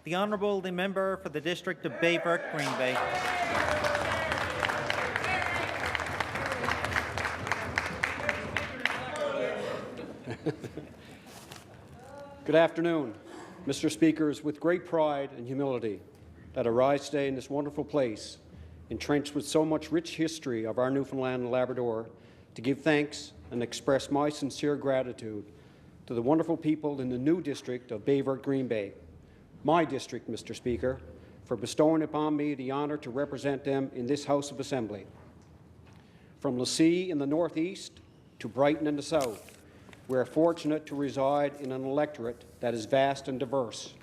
The Honourable, the Member for the District of Baie, Verte-Green Bay. Good afternoon. Mr. Speaker, it's with great pride and humility that I rise today in this wonderful place, entrenched with so much rich history of our Newfoundland and Labrador, to give thanks and express my sincere gratitude to the wonderful people in the new district of Baie, Verte-Green Bay, my district, Mr. Speaker, for bestowing upon me the honour to represent them in this House of Assembly. From Lassie in the northeast to Brighton in the south, we are fortunate to reside in an electorate that is vast and diverse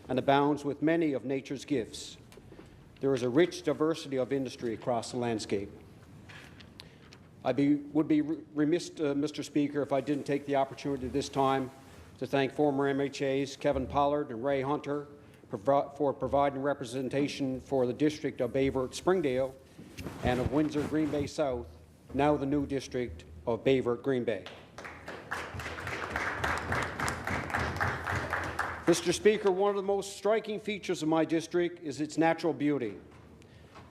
and abounds with many of nature's gifts. There is a rich diversity of industry across the landscape. I would be remiss, Mr. Speaker, if I didn't take the opportunity this time to thank former MHAs Kevin Pollard and Ray Hunter for providing representation for the district of Baie, Verte-Springdale and of Windsor, Green Bay South, now the new district of Baie, Verte-Green Bay. Mr. Speaker, one of the most striking features of my district is its natural beauty.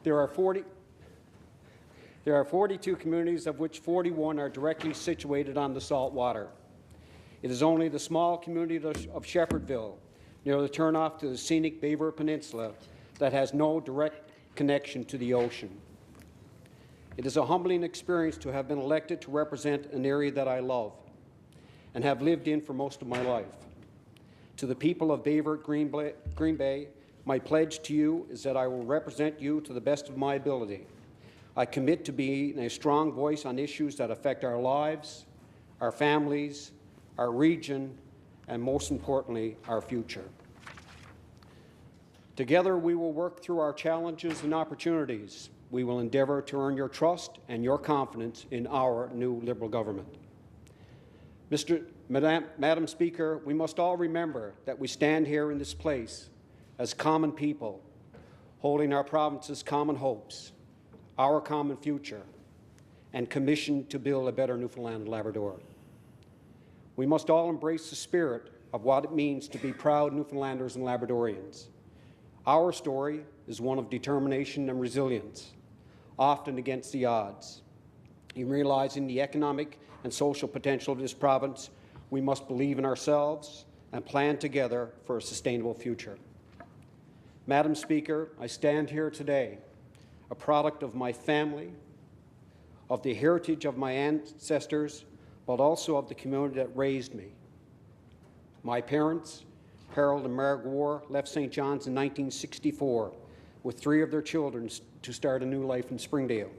There are 42 communities, of which 41 are directly situated on the salt water. It is only the small community of Shepherdville, near the turnoff to the scenic Baie Verte Peninsula, that has no direct connection to the ocean. It is a humbling experience to have been elected to represent an area that I love and have lived in for most of my life. To the people of Baie, Verte-Green Bay, my pledge to you is that I will represent you to the best of my ability. I commit to being a strong voice on issues that affect our lives, our families, our region, and most importantly, our future. Together, we will work through our challenges and opportunities. We will endeavour to earn your trust and your confidence in our new Liberal government. Madam Speaker, we must all remember that we stand here in this place as common people, holding our province's common hopes, our common future, and commissioned to build a better Newfoundland and Labrador. We must all embrace the spirit of what it means to be proud Newfoundlanders and Labradorians. Our story is one of determination and resilience, often against the odds. In realizing the economic and social potential of this province, we must believe in ourselves and plan together for a sustainable future. Madam Speaker, I stand here today, a product of my family, of the heritage of my ancestors, but also of the community that raised me. My parents, Harold and Margaret Warr, left St. John's in 1964 with 3 of their children to start a new life in Springdale.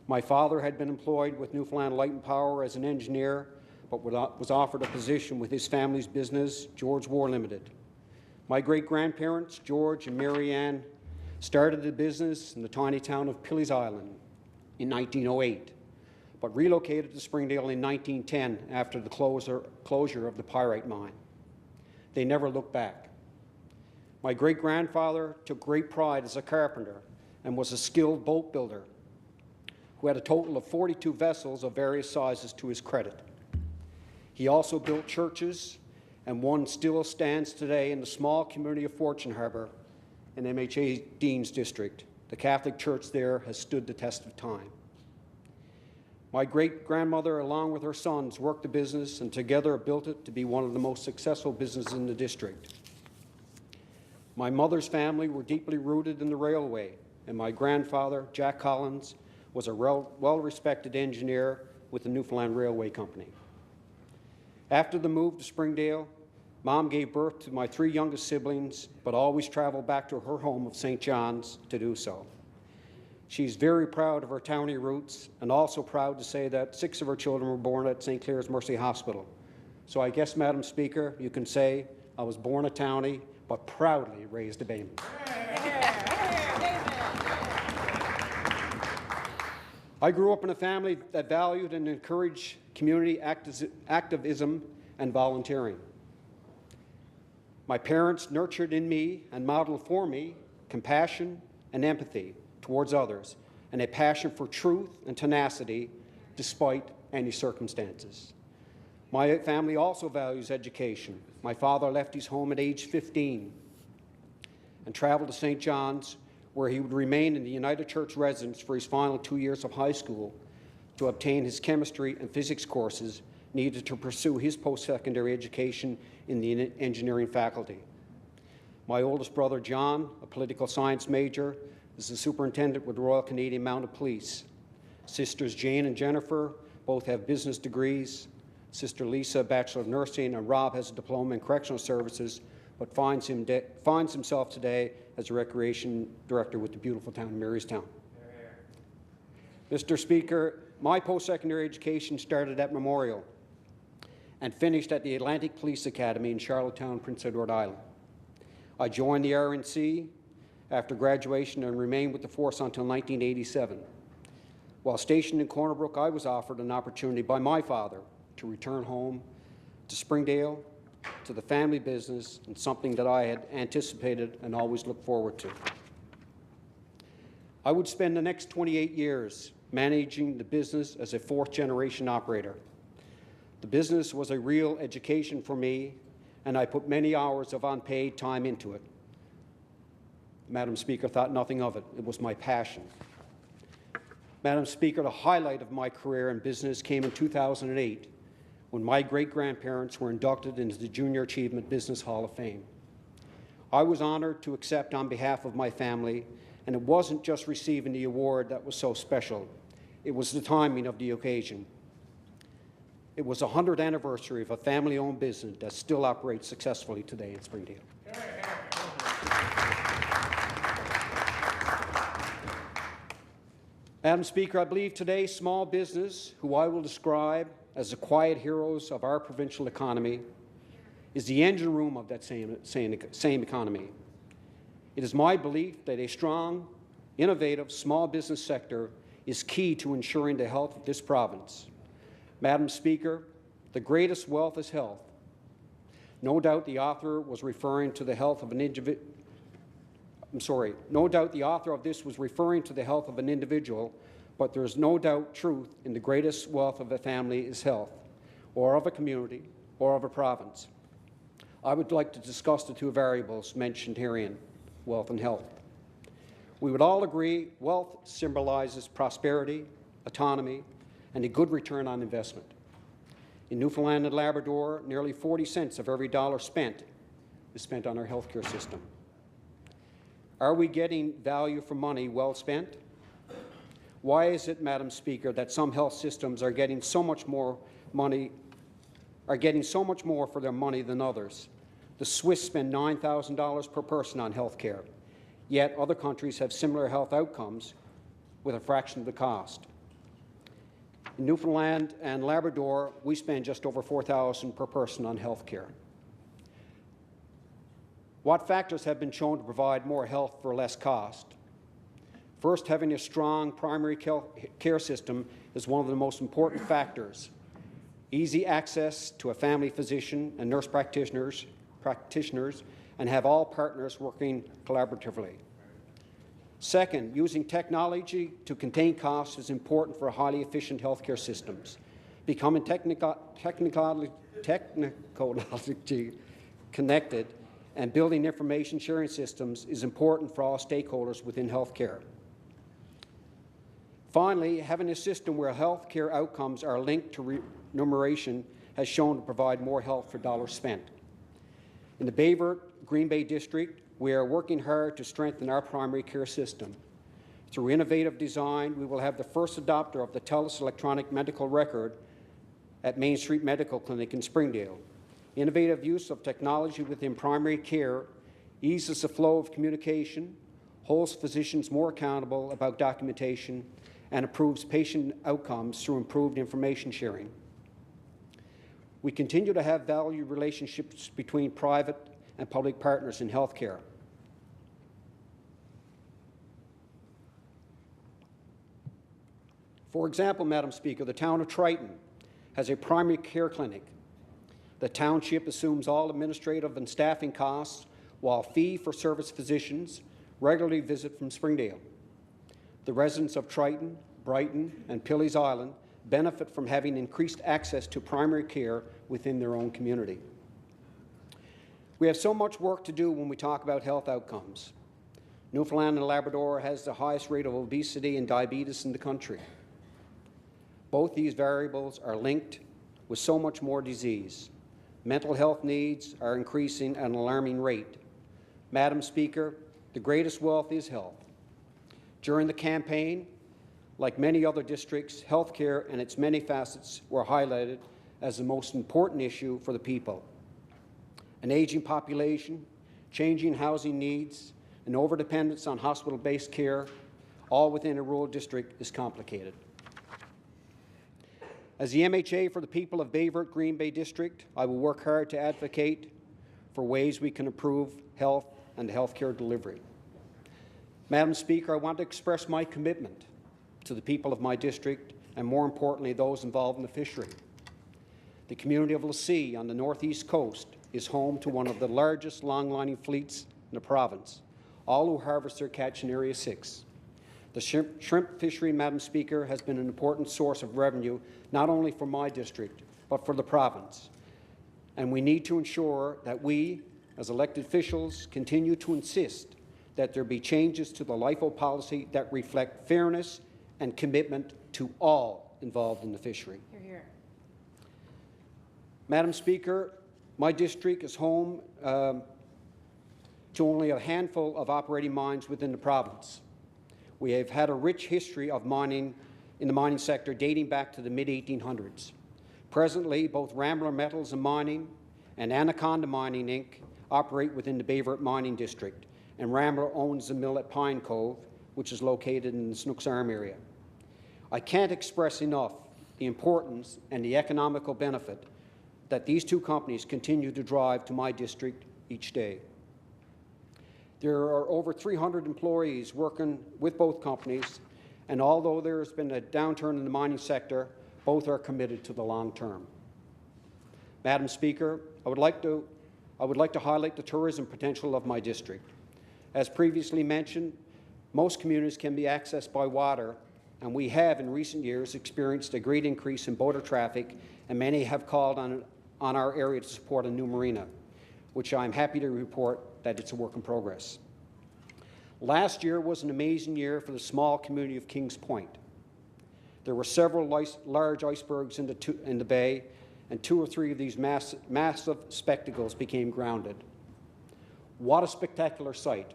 My father had been employed with Newfoundland Light and Power as an engineer, but was offered a position with his family's business, George Warr Limited. My great-grandparents, George and Mary Ann, started the business in the tiny town of Pilly's Island in 1908, but relocated to Springdale in 1910 after the closure of the pyrite mine. They never looked back. My great-grandfather took great pride as a carpenter and was a skilled boat builder who had a total of 42 vessels of various sizes to his credit. He also built churches, and one still stands today in the small community of Fortune Harbour in MHA Dean's District. The Catholic Church there has stood the test of time. My great-grandmother, along with her sons, worked the business and together built it to be one of the most successful businesses in the district. My mother's family were deeply rooted in the railway, and my grandfather, Jack Collins, was a well-respected engineer with the Newfoundland Railway Company. After the move to Springdale, Mom gave birth to my 3 youngest siblings, but always traveled back to her home of St. John's to do so. She's very proud of her townie roots and also proud to say that 6 of her children were born at St. Clair's Mercy Hospital. So I guess, Madam Speaker, you can say I was born a townie, but proudly raised a Baieman. I grew up in a family that valued and encouraged community activism and volunteering. My parents nurtured in me and modeled for me compassion and empathy towards others and a passion for truth and tenacity despite any circumstances. My family also values education. My father left his home at age 15 and traveled to St. John's, where he would remain in the United Church residence for his final 2 years of high school to obtain his chemistry and physics courses needed to pursue his post-secondary education in the engineering faculty. My oldest brother, John, a political science major, is the superintendent with the Royal Canadian Mounted Police. Sisters Jane and Jennifer both have business degrees. Sister Lisa, a Bachelor of Nursing, and Rob has a diploma in correctional services, but finds himself today as a recreation director with the beautiful town of Marystown. Mr. Speaker, my post-secondary education started at Memorial and finished at the Atlantic Police Academy in Charlottetown, Prince Edward Island. I joined the RNC after graduation and remained with the force until 1987. While stationed in Corner Brook, I was offered an opportunity by my father to return home to Springdale, to the family business, and something that I had anticipated and always looked forward to. I would spend the next 28 years managing the business as a fourth-generation operator. The business was a real education for me, and I put many hours of unpaid time into it. Madam Speaker, thought nothing of it. It was my passion. Madam Speaker, the highlight of my career in business came in 2008, when my great-grandparents were inducted into the Junior Achievement Business Hall of Fame. I was honored to accept on behalf of my family, and it wasn't just receiving the award that was so special. It was the timing of the occasion. It was the 100th anniversary of a family-owned business that still operates successfully today in Springdale. Madam Speaker, I believe today small business, who I will describe as the quiet heroes of our provincial economy, is the engine room of that same economy. It is my belief that a strong, innovative small business sector is key to ensuring the health of this province. Madam Speaker, the greatest wealth is health. No doubt the author was referring to the health of an individual. No doubt the author of this was referring to the health of an individual, but there is no doubt truth in the greatest wealth of a family is health, or of a community, or of a province. I would like to discuss the two variables mentioned herein, wealth and health. We would all agree wealth symbolizes prosperity, autonomy, and a good return on investment. In Newfoundland and Labrador, nearly 40 cents of every dollar spent is spent on our healthcare system. Are we getting value for money well spent? Why is it, Madam Speaker, that some health systems are getting so much more for their money than others? The Swiss spend $9,000 per person on health care, yet other countries have similar health outcomes with a fraction of the cost. In Newfoundland and Labrador, we spend just over $4,000 per person on health care. What factors have been shown to provide more health for less cost? First, having a strong primary care system is one of the most important factors. Easy access to a family physician and nurse practitioners, and have all partners working collaboratively. Second, using technology to contain costs is important for highly efficient healthcare systems. Becoming technologically connected and building information sharing systems is important for all stakeholders within healthcare. Finally, having a system where healthcare outcomes are linked to remuneration has shown to provide more health for dollars spent. In the Baie-Green Bay District, we are working hard to strengthen our primary care system. Through innovative design, we will have the first adopter of the TELUS electronic medical record at Main Street Medical Clinic in Springdale. Innovative use of technology within primary care eases the flow of communication, holds physicians more accountable about documentation, and improves patient outcomes through improved information sharing. We continue to have valued relationships between private and public partners in healthcare. For example, Madam Speaker, the town of Triton has a primary care clinic. The township assumes all administrative and staffing costs, while fee-for-service physicians regularly visit from Springdale. The residents of Triton, Brighton, and Pilley's Island benefit from having increased access to primary care within their own community. We have so much work to do when we talk about health outcomes. Newfoundland and Labrador has the highest rate of obesity and diabetes in the country. Both these variables are linked with so much more disease. Mental health needs are increasing at an alarming rate. Madam Speaker, the greatest wealth is health. During the campaign, like many other districts, healthcare and its many facets were highlighted as the most important issue for the people. An aging population, changing housing needs, and overdependence on hospital-based care, all within a rural district, is complicated. As the MHA for the people of Baie-Green Bay District, I will work hard to advocate for ways we can improve health and healthcare delivery. Madam Speaker, I want to express my commitment to the people of my district and, more importantly, those involved in the fishery. The community of Lassie on the northeast coast is home to one of the largest long-lining fleets in the province, all who harvest their catch in Area 6. The shrimp fishery, Madam Speaker, has been an important source of revenue, not only for my district, but for the province. And we need to ensure that we, as elected officials, continue to insist that there be changes to the LIFO policy that reflect fairness and commitment to all involved in the fishery. Hear, hear. Madam Speaker, my district is home to only a handful of operating mines within the province. We have had a rich history of mining in the mining sector dating back to the mid-1800s. Presently, both Rambler Metals and Mining and Anaconda Mining, Inc. operate within the Baie Mining District, and Rambler owns the mill at Pine Cove, which is located in the Snooks Arm area. I can't express enough the importance and the economical benefit that these two companies continue to drive to my district each day. There are over 300 employees working with both companies, and although there has been a downturn in the mining sector, both are committed to the long term. Madam Speaker, I would like to highlight the tourism potential of my district. As previously mentioned, most communities can be accessed by water, and we have in recent years experienced a great increase in boater traffic, and many have called on our area to support a new marina, which I'm happy to report that it's a work in progress. Last year was an amazing year for the small community of Kings Point. There were several large icebergs in the bay, and 2 or 3 of these massive spectacles became grounded. What a spectacular sight.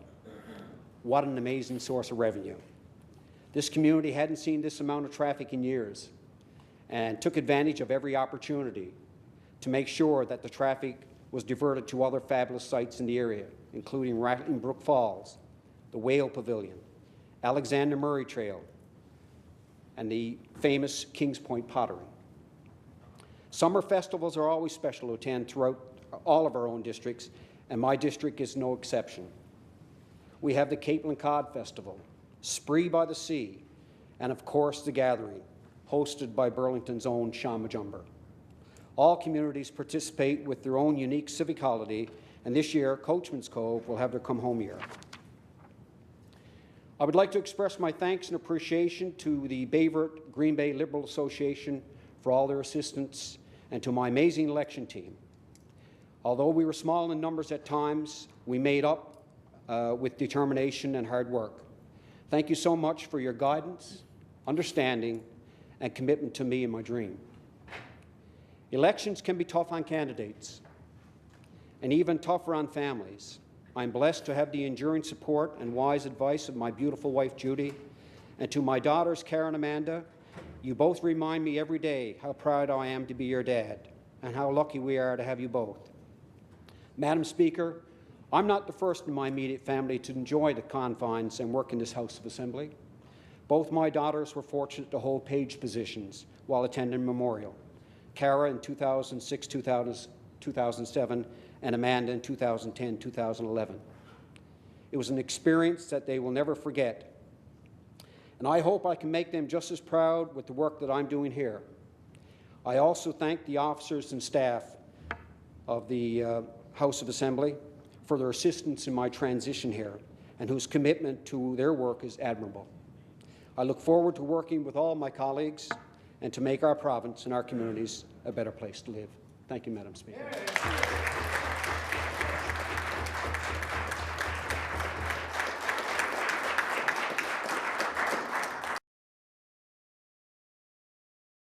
What an amazing source of revenue. This community hadn't seen this amount of traffic in years and took advantage of every opportunity to make sure that the traffic was diverted to other fabulous sites in the area, including Rattling Brook Falls, the Whale Pavilion, Alexander Murray Trail, and the famous Kings Point Pottery. Summer festivals are always special to attend throughout all of our own districts, and my district is no exception. We have the Capeland Cod Festival, Spree by the Sea, and of course the Gathering, hosted by Burlington's own Sean Majumber. All communities participate with their own unique civic holiday, and this year, Coachman's Cove will have their come home year. I would like to express my thanks and appreciation to the Verte-Green Bay Liberal Association for all their assistance, and to my amazing election team. Although we were small in numbers at times, we made up with determination and hard work. Thank you so much for your guidance, understanding, and commitment to me and my dream. Elections can be tough on candidates, and even tougher on families. I'm blessed to have the enduring support and wise advice of my beautiful wife, Judy, and to my daughters, Karen and Amanda. You both remind me every day how proud I am to be your dad, and how lucky we are to have you both. Madam Speaker, I'm not the first in my immediate family to enjoy the confines and work in this House of Assembly. Both my daughters were fortunate to hold page positions while attending Memorial. Cara in 2006, 2007, and Amanda in 2010, 2011. It was an experience that they will never forget. And I hope I can make them just as proud with the work that I'm doing here. I also thank the officers and staff of the House of Assembly for their assistance in my transition here, and whose commitment to their work is admirable. I look forward to working with all my colleagues and to make our province and our communities a better place to live. Thank you, Madam Speaker.